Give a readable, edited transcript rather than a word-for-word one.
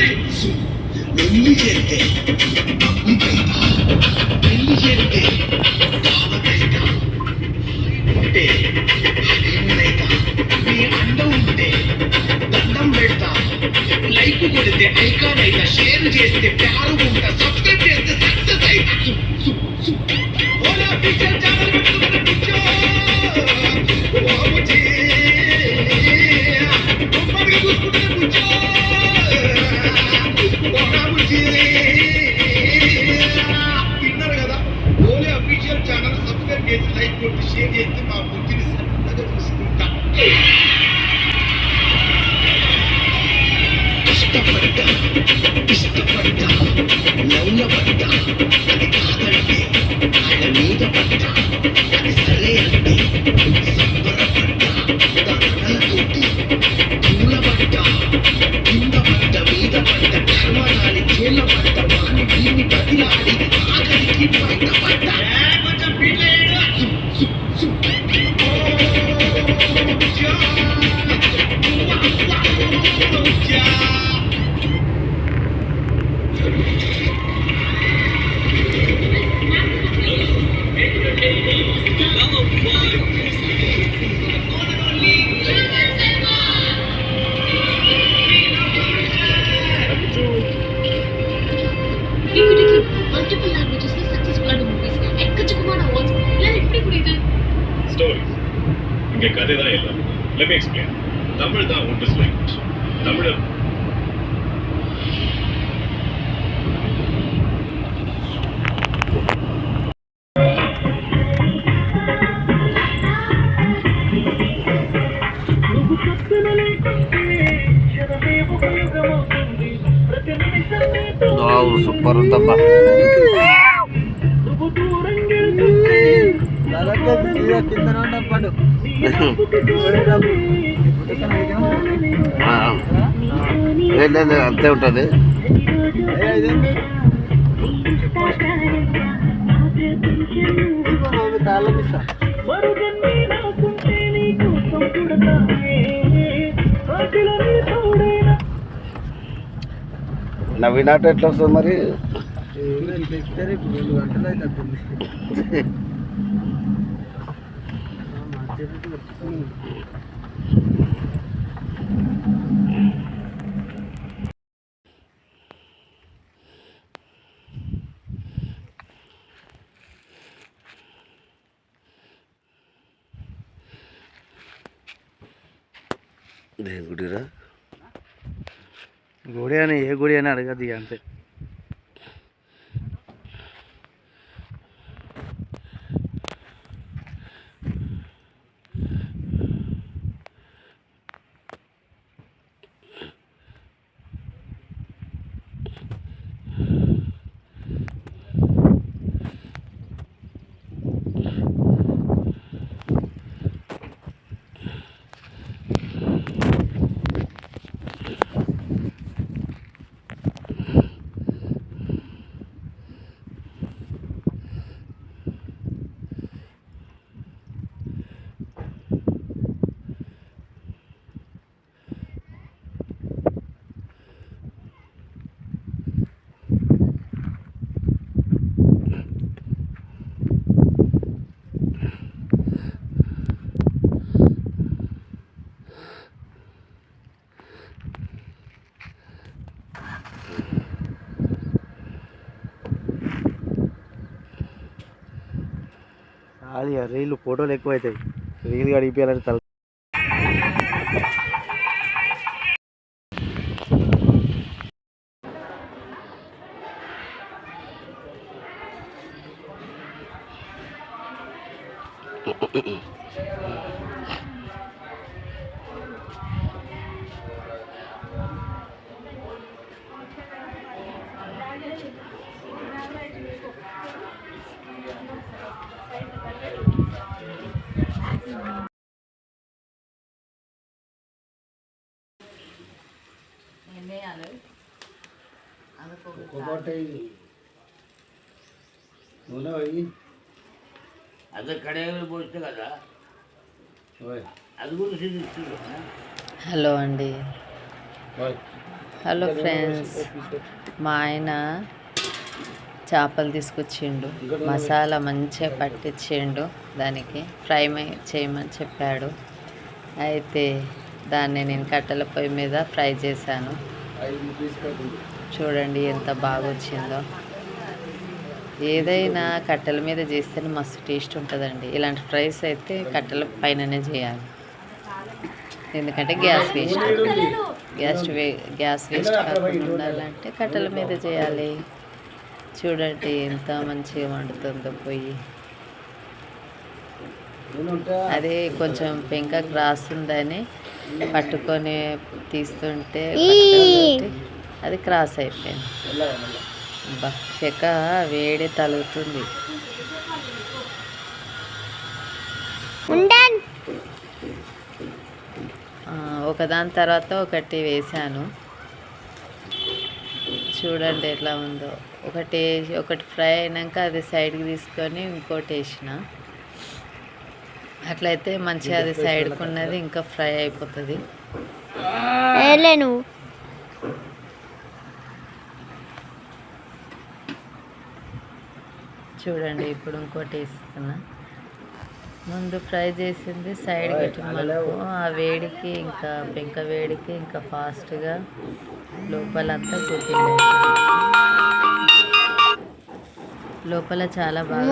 పెళ్లి చేస్తే పెళ్లి చేస్తే ఉంటే అదేమునైతా మీ అండం ఉంటే దండం పెడతా లైక్ కొడితే ఐకాన్ అయితా షేర్ చేస్తే ప్యారు ఉంటా సబ్స్క్రైబ్ చేస్తే సక్సెస్ అయితా ఓలా పిక్చర్ ఛానల్ పెట్టుకున్న పిక్చర్ ఓముజీ బొమ్మగా చూసుకుంటున్న పిక్చర్ ఓముజీ విన్నారు కదా ఓలే అఫీషియల్ ఛానల్ సబ్స్క్రైబ్ చేసి లైక్ కొట్టి షేర్ చేస్తే మా బుద్ధిని సన్నగా చూసుకుంటా ఇష్టపడ్డా లవ్ల పడ్డా అది కాదంటే ఆయన మీద పడ్డా అది సరే అంటే సంబరపడ్డా దానలతోటి పూలపడ్డా కింద పడ్డ మీద పడ్డ కర్మడాలి చేల పడ్డ వాని వీని బతిలాడి ఆఖరికి బయట పడ్డా కొంచెం మల్టిపుల్ లాంగ్వేజెస్ లో సక్సెస్ఫుల్ అయిన మూవీస్ ఎక్కచకமான అవార్డ్స్ ఇలా ఇప్పుడు ఇది ஸ்டோரிஸ் இங்கே கதை தான் எல்லாம். Let me explain. தமிழ் தான் ஓட்டஸ் லாங்குவேஜ். தமிழ் సూపర్ ఉందమ్మా. లేదు అంతే ఉంటుంది. నవ్వినాట ఎట్లా వస్తుంది మరి? గుడిరా గుడి అని ఏ గుడి అని అడగద్దు అంతే. అది రీళ్ళు ఫోటోలు ఎక్కువ అవుతాయి. రీల్ గడిపియాలని తల అదే కడాయిలో పోస్తే కదా అది కూడా హలో అండి, హలో ఫ్రెండ్స్, మా ఆయన చేపలు తీసుకొచ్చిండు. మసాలా మంచిగా పట్టించిండు, దానికి ఫ్రై చేయమని చెప్పాడు. అయితే దాన్ని నేను కట్టెల పొయ్యి మీద ఫ్రై చేశాను. చూడండి ఎంత బాగా వచ్చిందో. ఏదైనా కట్టెల మీద చేస్తేనే మస్తు టేస్ట్ ఉంటుందండి. ఇలాంటి ఫ్రైస్ అయితే కట్టెల పైననే చేయాలి, ఎందుకంటే గ్యాస్ వేస్ట్ కాకుండా ఉండాలంటే కట్టెల మీద చేయాలి. చూడండి ఎంత మంచిగా వండుతుందో పొయ్యి. అదే కొంచెం పెంక క్రాస్ ఉందని పట్టుకొని తీస్తుంటే అది క్రాస్ అయిపోయింది. చెక్క వేడి తలుగుతుంది. ఒకదాని తర్వాత ఒకటి వేసాను. చూడండి ఎట్లా ఉందో. ఒకటి ఫ్రై అయినాక అది సైడ్కి తీసుకొని ఇంకోటి వేసిన. అట్లయితే మంచిగా అది సైడ్కి ఉన్నది ఇంకా ఫ్రై అయిపోతుంది. చూడండి ఇప్పుడు ఇంకోటి వేస్తున్నా. ముందు ఫ్రై చేసింది సైడ్ పెట్టినమనుకో, ఆ వేడికి ఇంకా పెంక వేడికి ఇంకా ఫాస్ట్గా లోపలంతా కుకింగ్ అవుతుంది. లోపల చాలా బాగా